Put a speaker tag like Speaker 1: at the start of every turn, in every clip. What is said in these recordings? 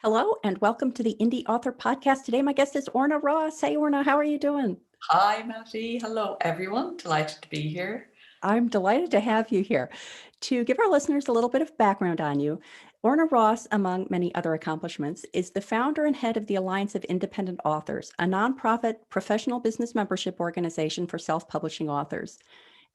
Speaker 1: Hello and welcome to the Indy Author Podcast. Today, my guest is Orna Ross. Hey, Orna, how are you doing?
Speaker 2: Hi, Matty. Hello, everyone. Delighted to be here.
Speaker 1: I'm delighted to have you here. To give our listeners a little bit of background on you, Orna Ross, among many other accomplishments, is the founder and head of the Alliance of Independent Authors, a nonprofit professional business membership organization for self-publishing authors.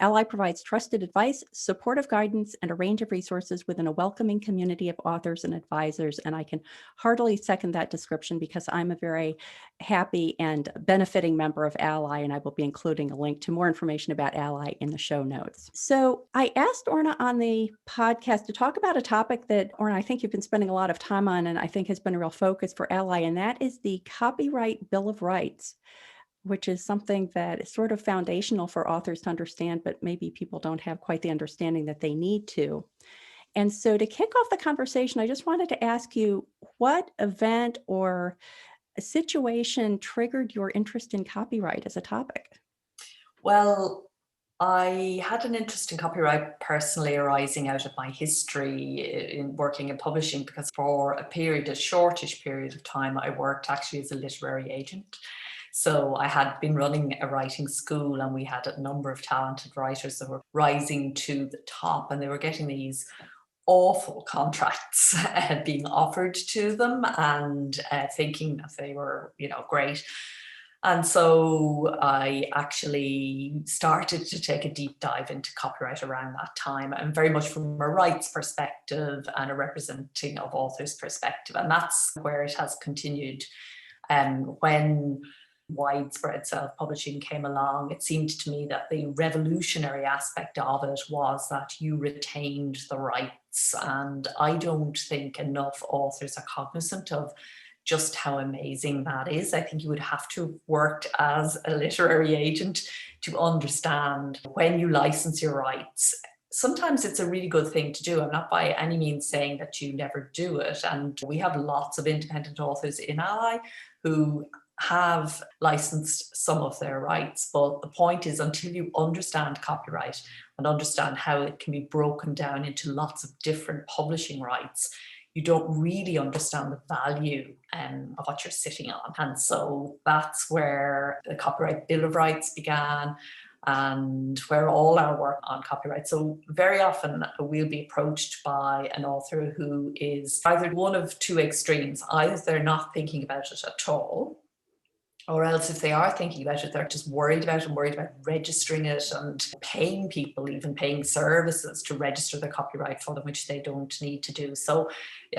Speaker 1: Ally provides trusted advice, supportive guidance, and a range of resources within a welcoming community of authors and advisors. And I can heartily second that description because I'm a very happy and benefiting member of Ally, and I will be including a link to more information about Ally in the show notes. So I asked Orna on the podcast to talk about a topic that, Orna, I think you've been spending a lot of time on, and I think has been a real focus for Ally, and that is the Copyright Bill of Rights, which is something that is sort of foundational for authors to understand, but maybe people don't have quite the understanding that they need to. And so to kick off the conversation, I just wanted to ask you what event or a situation triggered your interest in copyright as a topic?
Speaker 2: Well, I had an interest in copyright personally arising out of my history in working in publishing, because for a shortish period of time, I worked actually as a literary agent. So I had been running a writing school, and we had a number of talented writers that were rising to the top, and they were getting these awful contracts being offered to them, and thinking that they were, great. And so I actually started to take a deep dive into copyright around that time, and very much from a rights perspective and a representing of authors perspective. And that's where it has continued. When widespread self-publishing came along, it seemed to me that the revolutionary aspect of it was that you retained the rights. And I don't think enough authors are cognizant of just how amazing that is. I think you would have to have worked as a literary agent to understand when you license your rights. Sometimes it's a really good thing to do. I'm not by any means saying that you never do it. And we have lots of independent authors in Ally who have licensed some of their rights. But the point is, until you understand copyright and understand how it can be broken down into lots of different publishing rights, you don't really understand the value of what you're sitting on. And so that's where the Copyright Bill of Rights began, and where all our work on copyright. So very often we'll be approached by an author who is either one of two extremes. Either they're not thinking about it at all, or else if they are thinking about it, they're just worried about registering it and paying people, even paying services to register their copyright for them, which they don't need to do. So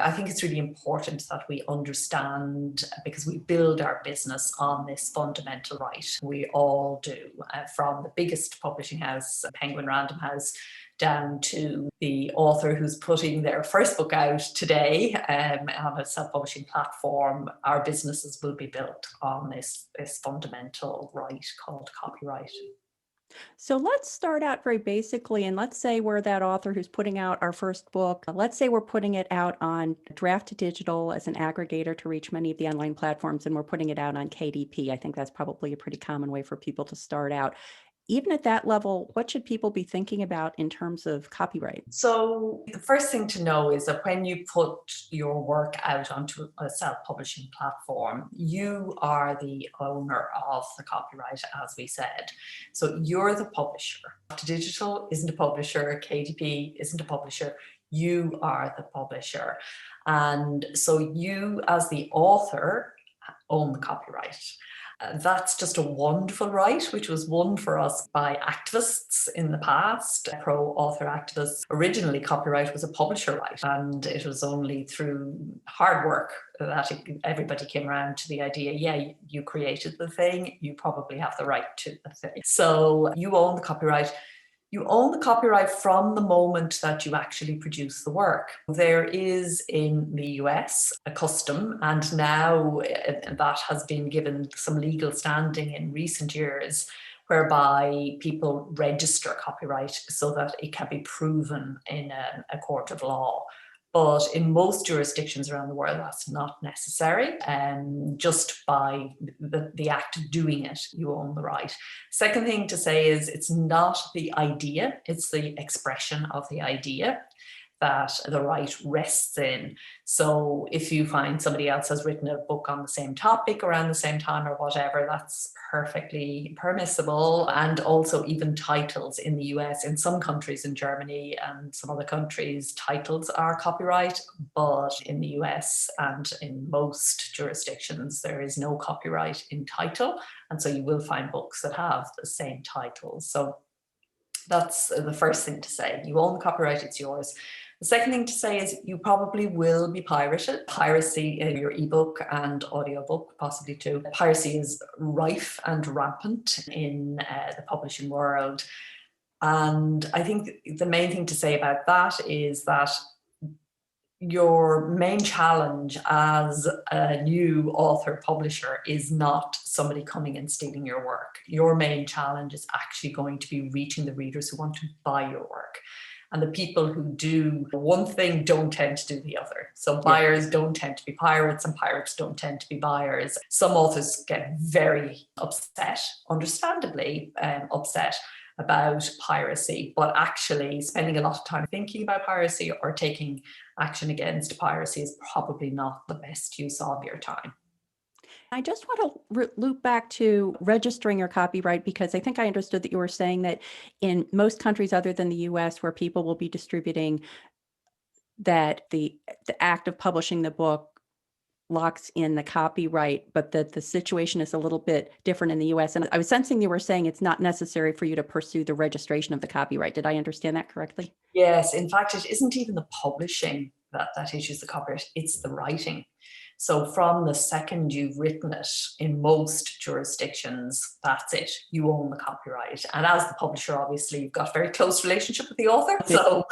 Speaker 2: I think it's really important that we understand, because we build our business on this fundamental right. We all do, from the biggest publishing house, Penguin Random House, down to the author who's putting their first book out today on a self-publishing platform. Our businesses will be built on this fundamental right called copyright.
Speaker 1: So let's start out very basically, and let's say we're that author who's putting out our first book. Let's say we're putting it out on Draft to Digital as an aggregator to reach many of the online platforms, and we're putting it out on KDP. I think that's probably a pretty common way for people to start out. Even at that level, what should people be thinking about in terms of copyright?
Speaker 2: So the first thing to know is that when you put your work out onto a self-publishing platform, you are the owner of the copyright, as we said. So you're the publisher. Digital isn't a publisher, KDP isn't a publisher, you are the publisher. And so you, as the author, own the copyright. That's just a wonderful right, which was won for us by activists in the past, pro-author activists. Originally, copyright was a publisher right, and it was only through hard work that everybody came around to the idea, yeah, you created the thing, you probably have the right to the thing. So you own the copyright. You own the copyright from the moment that you actually produce the work. There is in the US a custom, and now that has been given some legal standing in recent years, whereby people register copyright so that it can be proven in a court of law. But in most jurisdictions around the world, that's not necessary. And just by the act of doing it, you own the right. Second thing to say is it's not the idea, it's the expression of the idea that the right rests in. So if you find somebody else has written a book on the same topic around the same time or whatever, that's perfectly permissible. And also even titles in the US, in some countries, in Germany and some other countries, titles are copyright, but in the US and in most jurisdictions, there is no copyright in title. And so you will find books that have the same title. So that's the first thing to say. You own the copyright, it's yours. The second thing to say is you probably will be pirated. Piracy in your ebook and audiobook, possibly too. Piracy is rife and rampant in the publishing world. And I think the main thing to say about that is that your main challenge as a new author publisher is not somebody coming and stealing your work. Your main challenge is actually going to be reaching the readers who want to buy your work. And the people who do one thing don't tend to do the other. So buyers don't tend to be pirates and pirates don't tend to be buyers. Some authors get very upset, understandably upset about piracy, but actually spending a lot of time thinking about piracy or taking action against piracy is probably not the best use of your time.
Speaker 1: I just want to loop back to registering your copyright, because I think I understood that you were saying that in most countries other than the US, where people will be distributing, that the act of publishing the book locks in the copyright, but that the situation is a little bit different in the US. And I was sensing you were saying it's not necessary for you to pursue the registration of the copyright. Did I understand that correctly?
Speaker 2: Yes, in fact, it isn't even the publishing that issues the copyright, it's the writing. So from the second you've written it, in most jurisdictions, that's it. You own the copyright. And as the publisher, obviously, you've got a very close relationship with the author. So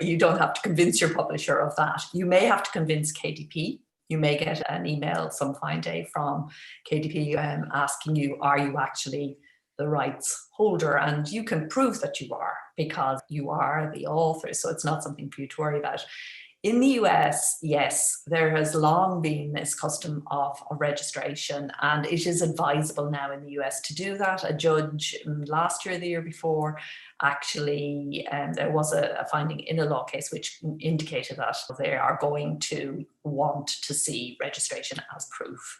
Speaker 2: you don't have to convince your publisher of that. You may have to convince KDP. You may get an email some fine day from KDP asking you, are you actually the rights holder? And you can prove that you are, because you are the author. So it's not something for you to worry about. In the US, yes, there has long been this custom of registration, and it is advisable now in the US to do that. A judge last year, the year before, actually, there was a finding in a law case which indicated that they are going to want to see registration as proof.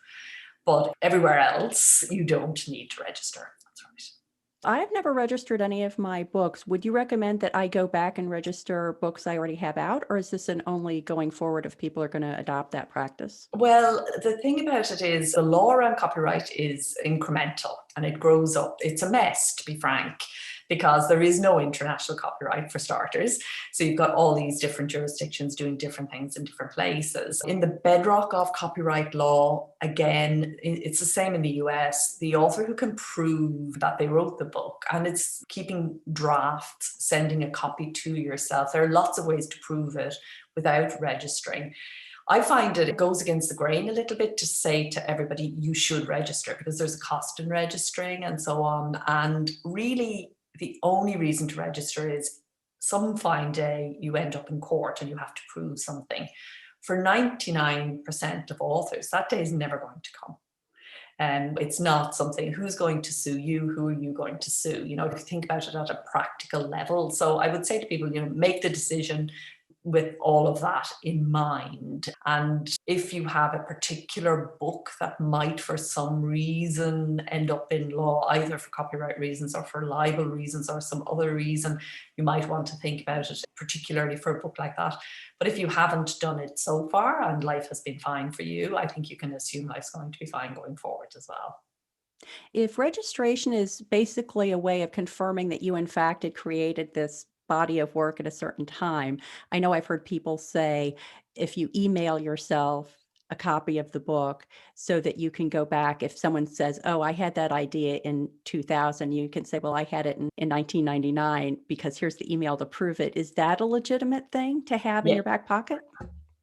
Speaker 2: But everywhere else, you don't need to register. That's right.
Speaker 1: I've never registered any of my books. Would you recommend that I go back and register books I already have out, or is this an only going forward if people are going to adopt that practice?
Speaker 2: Well, the thing about it is the law around copyright is incremental and it grows up. It's a mess, to be frank, because there is no international copyright for starters. So you've got all these different jurisdictions doing different things in different places. In the bedrock of copyright law, again, it's the same in the US. The author who can prove that they wrote the book, and it's keeping drafts, sending a copy to yourself. There are lots of ways to prove it without registering. I find it goes against the grain a little bit to say to everybody, you should register, because there's a cost in registering and so on. And really, the only reason to register is some fine day you end up in court and you have to prove something. For 99% of authors, that day is never going to come. And it's not something, who's going to sue you? Who are you going to sue? You know, if you think about it at a practical level. So I would say to people, you know, make the decision with all of that in mind. And if you have a particular book that might for some reason end up in law, either for copyright reasons or for libel reasons or some other reason, you might want to think about it, particularly for a book like that. But if you haven't done it so far and life has been fine for you, I think you can assume life's going to be fine going forward as well.
Speaker 1: If registration is basically a way of confirming that you, in fact, had created this body of work at a certain time, I know I've heard people say if you email yourself a copy of the book so that you can go back, if someone says, oh, I had that idea in 2000, you can say, well, I had it in 1999 because here's the email to prove it. Is that a legitimate thing to have in your back pocket?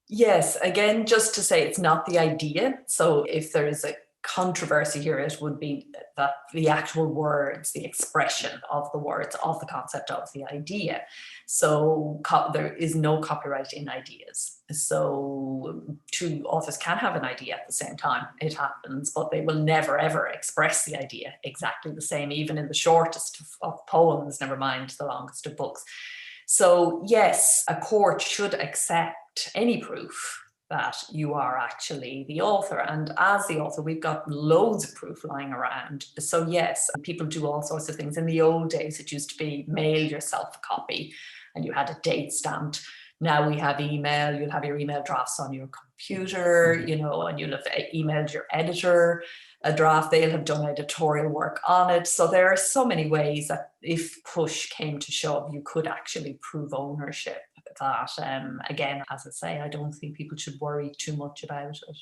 Speaker 2: Yes, again, just to say it's not the idea. So if there is a controversy here, it would be that the actual words, the expression of the words, of the concept of the idea. So there is no copyright in ideas. So two authors can have an idea at the same time. It happens, but they will never, ever express the idea exactly the same, even in the shortest of poems, never mind the longest of books. So yes, a court should accept any proof that you are actually the author. And as the author, we've got loads of proof lying around. So yes, people do all sorts of things. In the old days, it used to be mail yourself a copy and you had a date stamped. Now we have email, you'll have your email drafts on your computer, and you'll have emailed your editor a draft, they'll have done editorial work on it. So there are so many ways that if push came to shove, you could actually prove ownership. That, again, as I say, I don't think people should worry too much about it.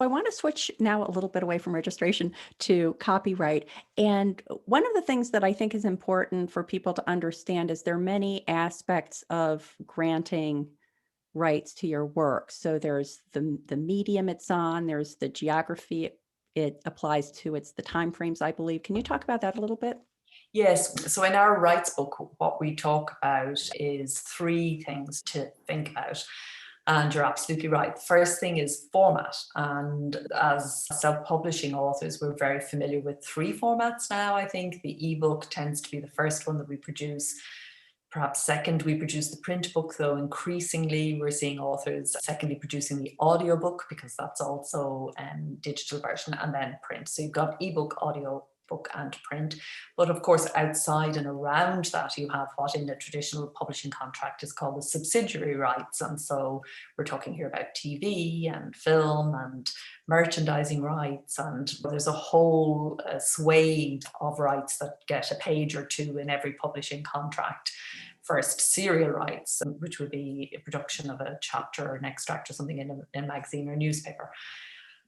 Speaker 1: I want to switch now a little bit away from registration to copyright. And one of the things that I think is important for people to understand is there are many aspects of granting rights to your work. So there's the medium it's on, there's the geography it applies to, it's the timeframes, I believe. Can you talk about that a little bit?
Speaker 2: Yes. So in our rights book, what we talk about is three things to think about. And you're absolutely right. The first thing is format. And as self-publishing authors, we're very familiar with three formats now. I think the ebook tends to be the first one that we produce. Perhaps second, we produce the print book, though increasingly we're seeing authors secondly producing the audiobook, because that's also digital version, and then print. So you've got ebook, audio book and print. But of course, outside and around that, you have what in the traditional publishing contract is called the subsidiary rights. And so we're talking here about TV and film and merchandising rights. And there's a whole swathe of rights that get a page or two in every publishing contract. First, serial rights, which would be a production of a chapter or an extract or something in a magazine or newspaper,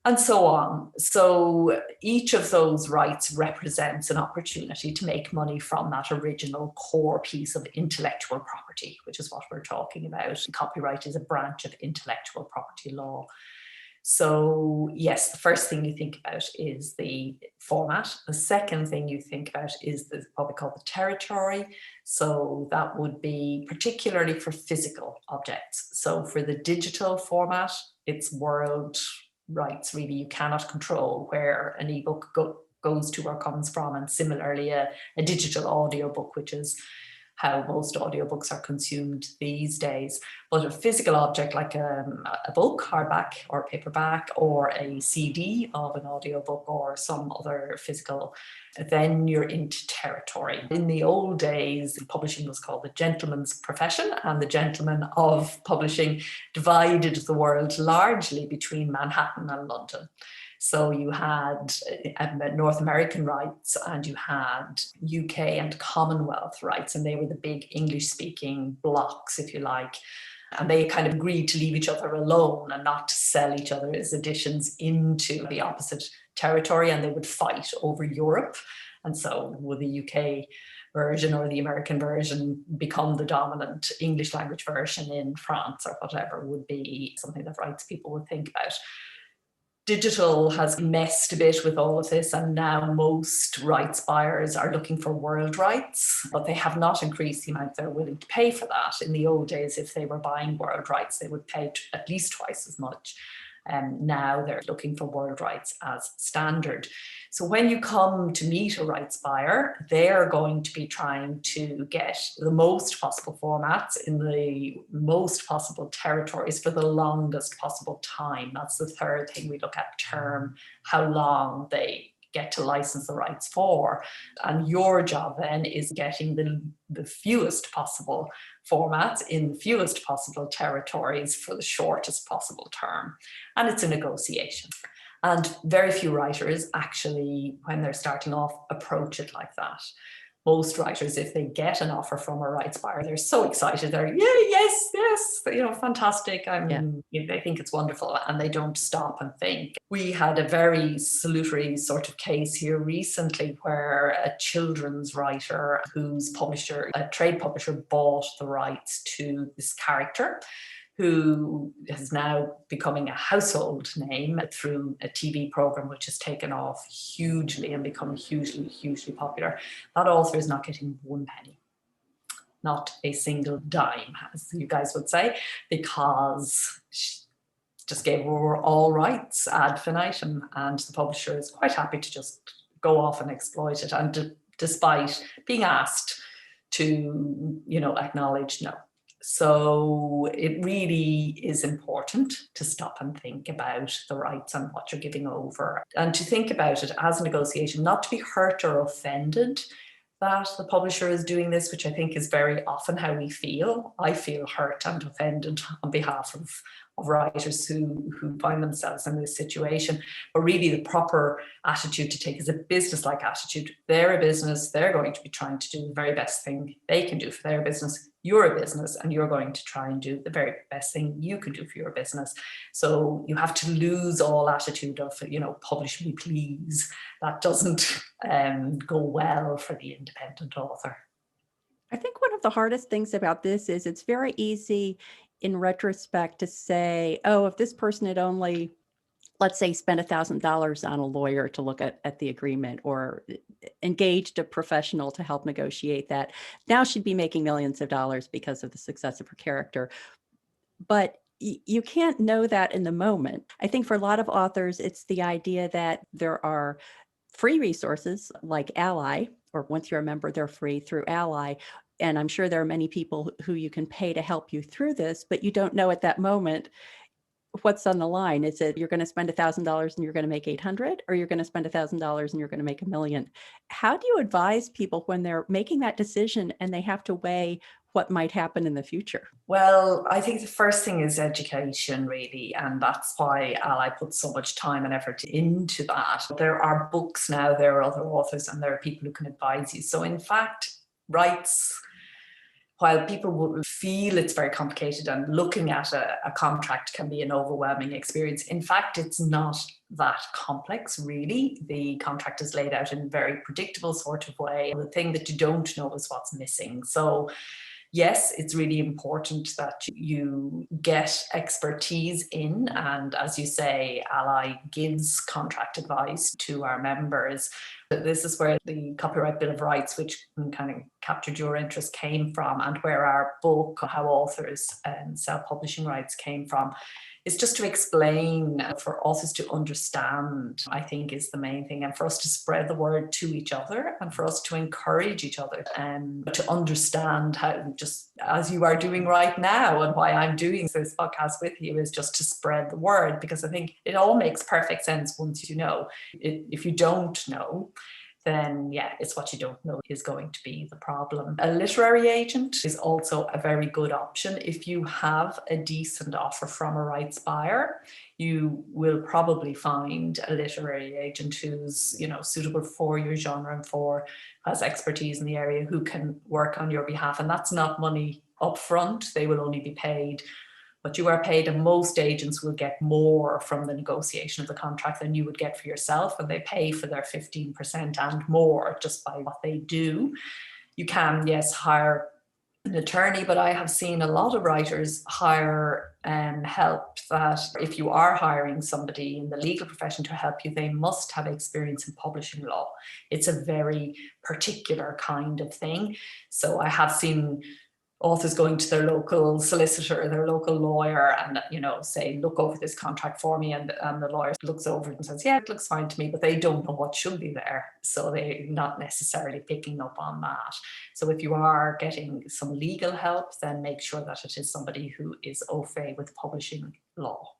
Speaker 2: and so on. So each of those rights represents an opportunity to make money from that original core piece of intellectual property, which is what we're talking about. Copyright is a branch of intellectual property law. So yes, the first thing you think about is the format. The second thing you think about is what we call the territory. So that would be particularly for physical objects. So for the digital format, it's world rights. Really, you cannot control where an ebook goes to or comes from. And similarly, a digital audiobook, which is how most audiobooks are consumed these days. But a physical object like a book, hardback or paperback, or a CD of an audiobook or some other physical, then you're into territory. In the old days, publishing was called the gentleman's profession, and the gentlemen of publishing divided the world largely between Manhattan and London. So you had North American rights and you had UK and Commonwealth rights, and they were the big English-speaking blocks, if you like. And they kind of agreed to leave each other alone and not to sell each other's editions into the opposite territory, and they would fight over Europe. And so would the UK version or the American version become the dominant English language version in France or whatever would be something that rights people would think about. Digital has messed a bit with all of this, and now most rights buyers are looking for world rights, but they have not increased the amount they're willing to pay for that. In the old days, if they were buying world rights, they would pay at least twice as much. Now they're looking for world rights as standard. So when you come to meet a rights buyer, they're going to be trying to get the most possible formats in the most possible territories for the longest possible time. That's the third thing we look at, term, how long they get to license the rights for. And your job then is getting the fewest possible formats in the fewest possible territories for the shortest possible term. And it's a negotiation. And very few writers actually, when they're starting off, approach it like that. Most writers, if they get an offer from a rights buyer, they're so excited. They're, yes, fantastic. They think it's wonderful, and they don't stop and think. We had a very salutary sort of case here recently where a children's writer whose publisher, a trade publisher, bought the rights to this character, who is now becoming a household name through a TV program which has taken off hugely and become hugely, hugely popular. That author is not getting one penny, not a single dime, as you guys would say, because she just gave over all rights ad infinitum, and the publisher is quite happy to just go off and exploit it. And despite being asked to, acknowledge no. So it really is important to stop and think about the rights and what you're giving over, and to think about it as a negotiation, not to be hurt or offended that the publisher is doing this, which I think is very often how we feel. I feel hurt and offended on behalf of writers who find themselves in this situation. But really the proper attitude to take is a business-like attitude. They're a business, they're going to be trying to do the very best thing they can do for their business. You're a business and you're going to try and do the very best thing you can do for your business. So you have to lose all attitude of, publish me please. That doesn't go well for the independent author.
Speaker 1: I think one of the hardest things about this is it's very easy in retrospect to say, oh, if this person had only, let's say, spent $1,000 on a lawyer to look at the agreement or engaged a professional to help negotiate that, now she'd be making millions of dollars because of the success of her character. But you can't know that in the moment. I think for a lot of authors, it's the idea that there are free resources like Ally, or once you're a member, they're free through Ally. And I'm sure there are many people who you can pay to help you through this, but you don't know at that moment what's on the line. Is it you're going to spend $1,000 and you're going to make 800, or you're going to spend $1,000 and you're going to make $1 million? How do you advise people when they're making that decision and they have to weigh what might happen in the future?
Speaker 2: Well, I think the first thing is education, really, and that's why Ally puts so much time and effort into that. There are books now, there are other authors, and there are people who can advise you. So in fact, rights, while people will feel it's very complicated and looking at a contract can be an overwhelming experience, in fact, it's not that complex, really. The contract is laid out in a very predictable sort of way. The thing that you don't know is what's missing. So yes, it's really important that you get expertise in. And as you say, Ally gives contract advice to our members. This is where the Copyright Bill of Rights, which kind of captured your interest, came from, and where our book, How Authors Self-Publishing Rights, came from. Is just to explain for authors to understand, I think, is the main thing, and for us to spread the word to each other and for us to encourage each other and to understand how, just as you are doing right now, and why I'm doing this podcast with you is just to spread the word, because I think it all makes perfect sense once you know. If you don't know, then yeah, it's what you don't know is going to be the problem. A literary agent is also a very good option. If you have a decent offer from a rights buyer, you will probably find a literary agent who's, suitable for your genre and has expertise in the area, who can work on your behalf. And that's not money up front. They will only be paid what you are paid, and most agents will get more from the negotiation of the contract than you would get for yourself, and they pay for their 15% and more just by what they do. You can, yes, hire an attorney, but I have seen a lot of writers hire help, that if you are hiring somebody in the legal profession to help you, they must have experience in publishing law. It's a very particular kind of thing. So I have seen authors going to their local solicitor, their local lawyer, and say, look over this contract for me, and the lawyer looks over it and says, yeah, it looks fine to me, but they don't know what should be there, so they're not necessarily picking up on that. So if you are getting some legal help, then make sure that it is somebody who is au fait with publishing law.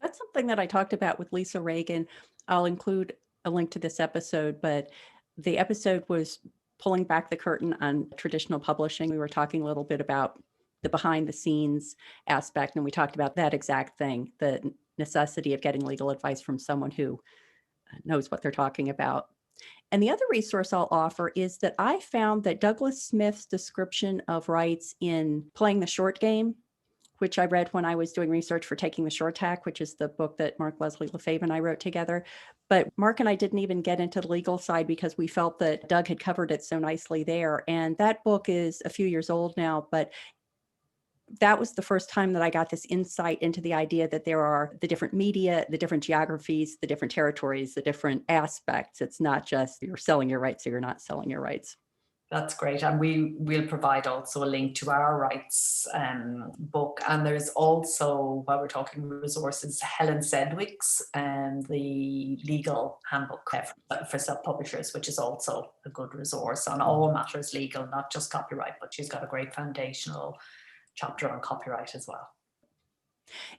Speaker 1: That's something that I talked about with Lisa Reagan. I'll include a link to this episode, but the episode was pulling back the curtain on traditional publishing. We were talking a little bit about the behind the scenes aspect, and we talked about that exact thing, the necessity of getting legal advice from someone who knows what they're talking about. And the other resource I'll offer is that I found that Douglas Smith's description of rights in Playing the Short Game, which I read when I was doing research for Taking the Short Tack, which is the book that Mark Leslie Lefebvre and I wrote together. But Mark and I didn't even get into the legal side because we felt that Doug had covered it so nicely there. And that book is a few years old now, but that was the first time that I got this insight into the idea that there are the different media, the different geographies, the different territories, the different aspects. It's not just you're selling your rights or you're not selling your rights.
Speaker 2: That's great. And we will provide also a link to our rights book. And there's also, while we're talking resources, Helen Sedgwick's the legal handbook for self-publishers, which is also a good resource on all matters legal, not just copyright, but she's got a great foundational chapter on copyright as well.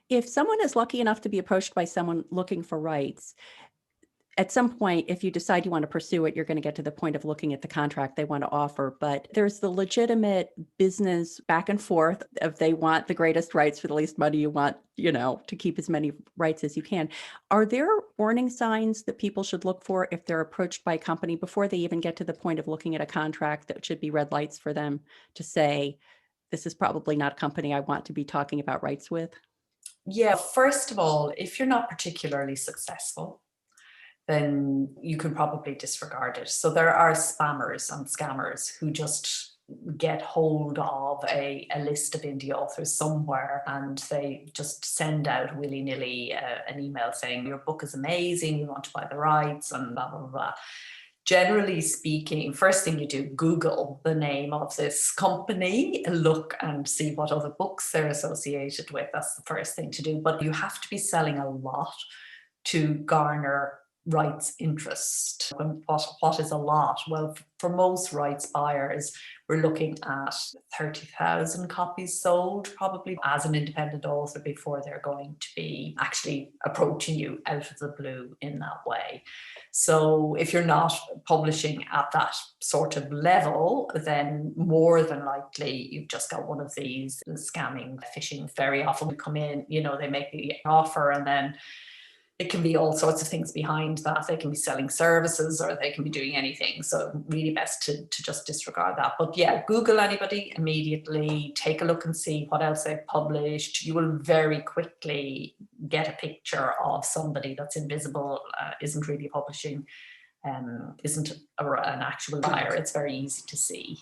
Speaker 1: If someone is lucky enough to be approached by someone looking for rights, at some point, if you decide you want to pursue it, you're going to get to the point of looking at the contract they want to offer. But there's the legitimate business back and forth if they want the greatest rights for the least money. You want, to keep as many rights as you can. Are there warning signs that people should look for if they're approached by a company before they even get to the point of looking at a contract that should be red lights for them to say, this is probably not a company I want to be talking about rights with?
Speaker 2: Yeah, first of all, if you're not particularly successful, then you can probably disregard it. So there are spammers and scammers who just get hold of a list of indie authors somewhere, and they just send out willy-nilly an email saying, your book is amazing, we want to buy the rights, and blah, blah, blah. Generally speaking, first thing you do, Google the name of this company, look and see what other books they're associated with. That's the first thing to do. But you have to be selling a lot to garner rights interest. And what is a lot? Well, for most rights buyers, we're looking at 30,000 copies sold probably as an independent author before they're going to be actually approaching you out of the blue in that way. So if you're not publishing at that sort of level, then more than likely you've just got one of these scamming, phishing. Very often come in, they make the offer, and then it can be all sorts of things behind that. They can be selling services, or they can be doing anything. So really best to just disregard that. But yeah, Google anybody immediately, take a look and see what else they've published. You will very quickly get a picture of somebody that's invisible, isn't really publishing, isn't an actual buyer. It's very easy to see.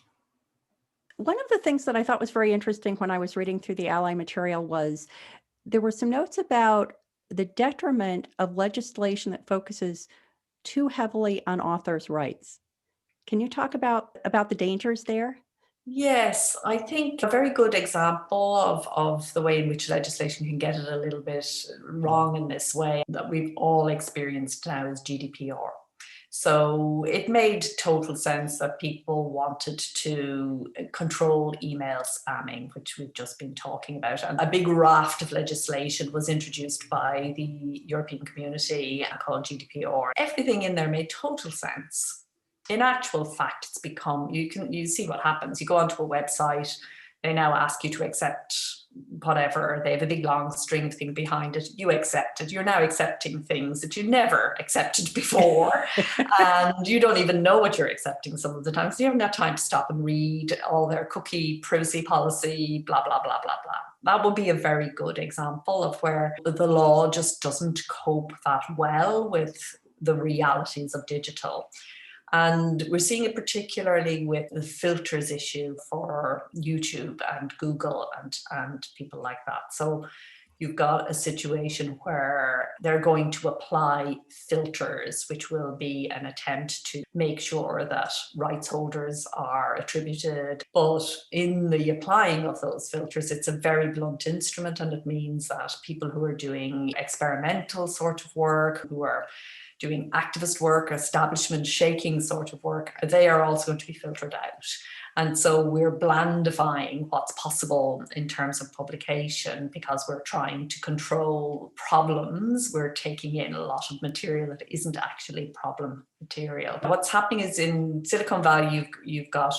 Speaker 1: One of the things that I thought was very interesting when I was reading through the ally material was there were some notes about the detriment of legislation that focuses too heavily on authors' rights. Can you talk about the dangers there?
Speaker 2: Yes, I think a very good example of the way in which legislation can get it a little bit wrong in this way that we've all experienced now is GDPR. So it made total sense that people wanted to control email spamming, which we've just been talking about. And a big raft of legislation was introduced by the European Community called GDPR. Everything in there made total sense. In actual fact, it's become, you see what happens. You go onto a website, they now ask you to accept whatever. They have a big long string thing behind it. You accept it. You're now accepting things that you never accepted before. And you don't even know what you're accepting some of the time. So you haven't got time to stop and read all their cookie privacy policy, blah, blah, blah, blah, blah. That would be a very good example of where the law just doesn't cope that well with the realities of digital. And we're seeing it particularly with the filters issue for YouTube and Google and people like that. So you've got a situation where they're going to apply filters, which will be an attempt to make sure that rights holders are attributed. But in the applying of those filters, it's a very blunt instrument, and it means that people who are doing experimental sort of work, who are doing activist work, establishment shaking sort of work, they are also going to be filtered out. And so we're blandifying what's possible in terms of publication because we're trying to control problems. We're taking in a lot of material that isn't actually problem material. What's happening is in Silicon Valley, you've got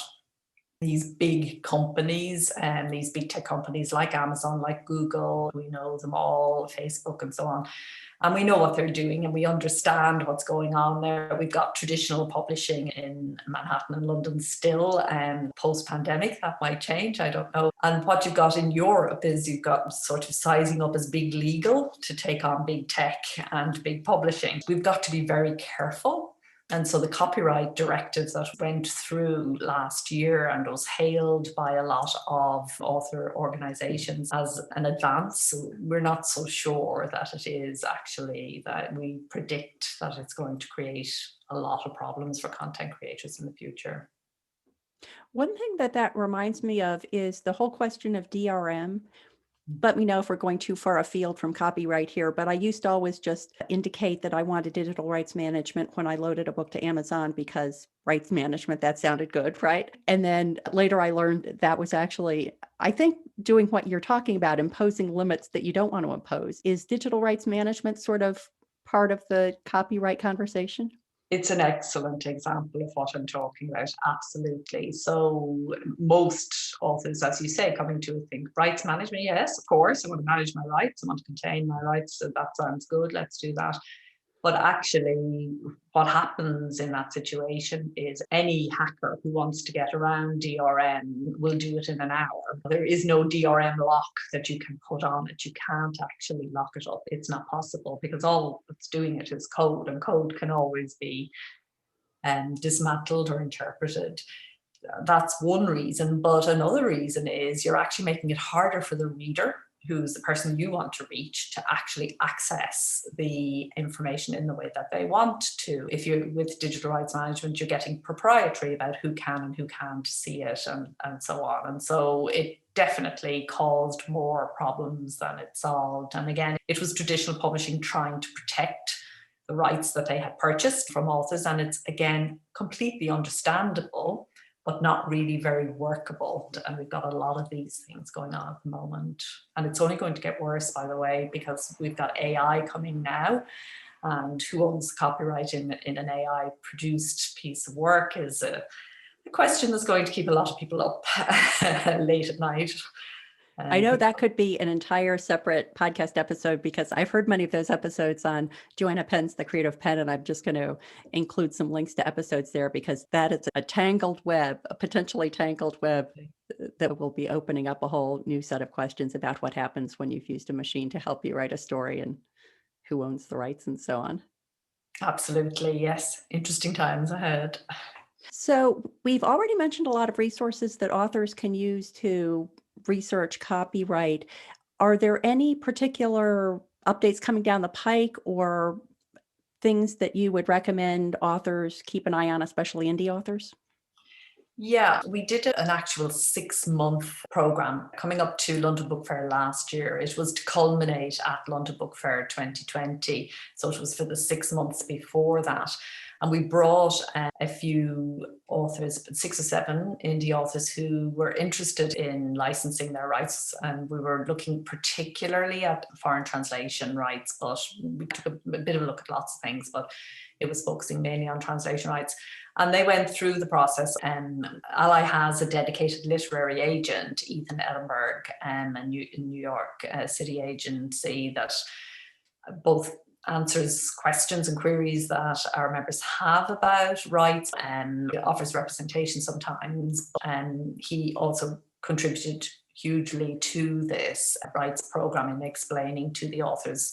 Speaker 2: these big companies and these big tech companies like Amazon, like Google, we know them all, Facebook and so on. And we know what they're doing and we understand what's going on there. We've got traditional publishing in Manhattan and London still, and post-pandemic that might change, I don't know. And what you've got in Europe is you've got sort of sizing up as big legal to take on big tech and big publishing. We've got to be very careful. And so the copyright directive that went through last year and was hailed by a lot of author organizations as an advance, we're not so sure that it is actually, that we predict that it's going to create a lot of problems for content creators in the future.
Speaker 1: One thing that reminds me of is the whole question of DRM. Let me know if we're going too far afield from copyright here, but I used to always just indicate that I wanted digital rights management when I loaded a book to Amazon because rights management, that sounded good, right? And then later I learned that was actually, I think, doing what you're talking about, imposing limits that you don't want to impose. Is digital rights management sort of part of the copyright conversation?
Speaker 2: It's an excellent example of what I'm talking about. Absolutely. So most authors, as you say, coming to think rights management. Yes, of course, I want to manage my rights. I want to contain my rights. So that sounds good. Let's do that. But actually, what happens in that situation is any hacker who wants to get around DRM will do it in an hour. There is no DRM lock that you can put on it. You can't actually lock it up. It's not possible because all it's doing it is code, and code can always be dismantled or interpreted. That's one reason. But another reason is you're actually making it harder for the reader, who's the person you want to reach, to actually access the information in the way that they want to. If you're with digital rights management, you're getting proprietary about who can and who can't see it, and so on. And so it definitely caused more problems than it solved. And again, it was traditional publishing trying to protect the rights that they had purchased from authors. And it's, again, completely understandable, but not really very workable. And we've got a lot of these things going on at the moment. And it's only going to get worse, by the way, because we've got AI coming now. And who owns the copyright in an AI produced piece of work is a question that's going to keep a lot of people up late at night.
Speaker 1: I know that could be an entire separate podcast episode because I've heard many of those episodes on Joanna Penn's The Creative Pen, and I'm just going to include some links to episodes there because that is a tangled web, a potentially tangled web that will be opening up a whole new set of questions about what happens when you've used a machine to help you write a story and who owns the rights and so on.
Speaker 2: Absolutely, yes. Interesting times ahead.
Speaker 1: So we've already mentioned a lot of resources that authors can use to research copyright. Are there any particular updates coming down the pike or things that you would recommend authors keep an eye on, especially indie authors?
Speaker 2: Yeah, we did an actual 6-month program coming up to London Book Fair last year. It was to culminate at London Book Fair 2020. So it was for the 6 months before that. And we brought a few authors, 6 or 7 indie authors who were interested in licensing their rights. And we were looking particularly at foreign translation rights, but we took a bit of a look at lots of things, but it was focusing mainly on translation rights. And they went through the process. Ally has a dedicated literary agent, Ethan Edinburgh, a New York city agency that both answers questions and queries that our members have about rights and offers representation sometimes. And he also contributed hugely to this rights program in explaining to the authors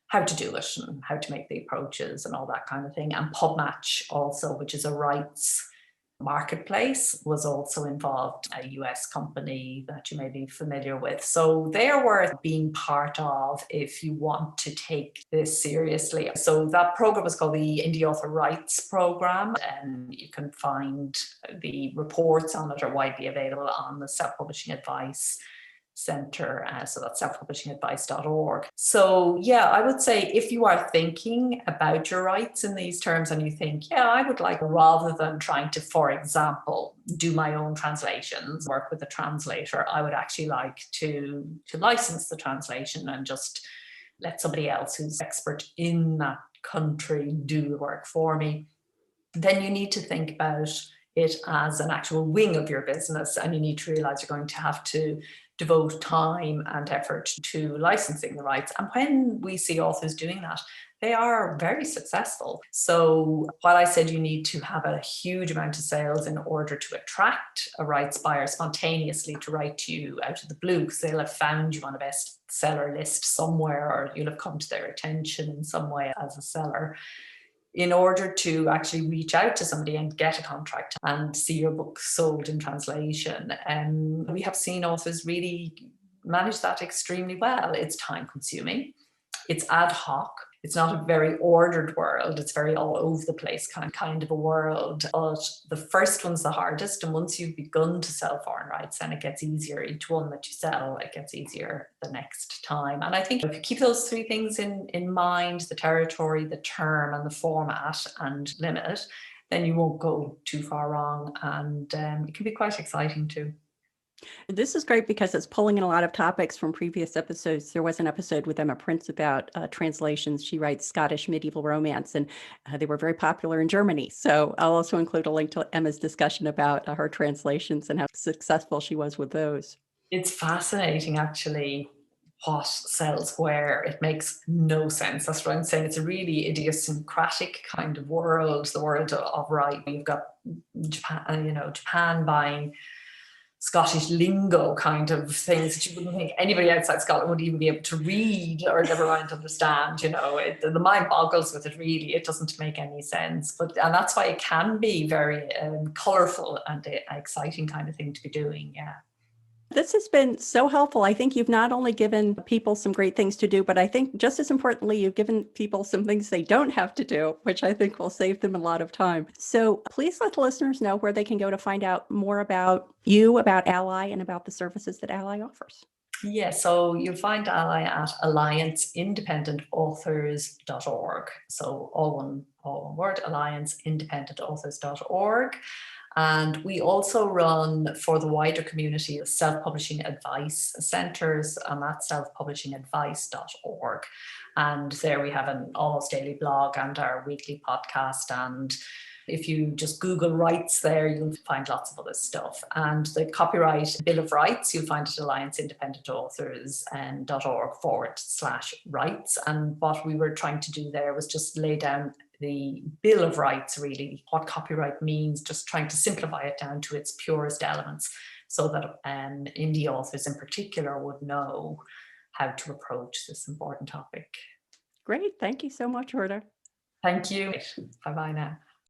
Speaker 2: how to do it and how to make the approaches and all that kind of thing. And PubMatch also, which is a rights marketplace, was also involved, a US company that you may be familiar with. So they're worth being part of if you want to take this seriously. So that program is called the Indie Author Rights Program, and you can find the reports on it are widely available on the Self-Publishing Advice Center, so that's selfpublishingadvice.org. So yeah, I would say if you are thinking about your rights in these terms and you think, yeah, I would like, rather than trying to, for example, do my own translations, work with a translator, I would actually like to license the translation and just let somebody else who's expert in that country do the work for me. Then you need to think about it as an actual wing of your business, and you need to realize you're going to have to devote time and effort to licensing the rights. And when we see authors doing that, they are very successful. So while I said you need to have a huge amount of sales in order to attract a rights buyer spontaneously to write to you out of the blue, because they'll have found you on a bestseller list somewhere, or you'll have come to their attention in some way as a seller, in order to actually reach out to somebody and get a contract and see your book sold in translation. And we have seen authors really manage that extremely well. It's time consuming, it's ad hoc, it's not a very ordered world. It's very all over the place kind of a world. But the first one's the hardest. And once you've begun to sell foreign rights, then it gets easier. Each one that you sell, it gets easier the next time. And I think if you keep those three things in mind, the territory, the term, and the format and limit, then you won't go too far wrong. And it can be quite exciting too.
Speaker 1: This is great because it's pulling in a lot of topics from previous episodes. There was an episode with Emma Prince about translations. She writes Scottish medieval romance, and they were very popular in Germany. So I'll also include a link to Emma's discussion about her translations and how successful she was with those.
Speaker 2: It's fascinating, actually, what sells where. It makes no sense. That's what I'm saying. It's a really idiosyncratic kind of world, the world of right. You've got Japan, Japan buying Scottish lingo kind of things that you wouldn't think anybody outside Scotland would even be able to read or never mind understand. The mind boggles with it, really. It doesn't make any sense. And that's why it can be very colourful and an exciting kind of thing to be doing. Yeah.
Speaker 1: This has been so helpful. I think you've not only given people some great things to do, but I think just as importantly, you've given people some things they don't have to do, which I think will save them a lot of time. So please let the listeners know where they can go to find out more about you, about Ally, and about the services that Ally offers.
Speaker 2: Yeah, so you'll find Ally at allianceindependentauthors.org. So all one word, allianceindependentauthors.org. And we also run, for the wider community, self-publishing advice centres, and that's selfpublishingadvice.org. And there we have an almost daily blog and our weekly podcast. And if you just Google rights there, you'll find lots of other stuff. And the copyright Bill of Rights, you'll find at allianceindependentauthors.org/rights. And what we were trying to do there was just lay down the Bill of Rights, really, what copyright means, just trying to simplify it down to its purest elements so that indie authors in particular would know how to approach this important topic.
Speaker 1: Great. Thank you so much, Orna.
Speaker 2: Thank you. Bye-bye now.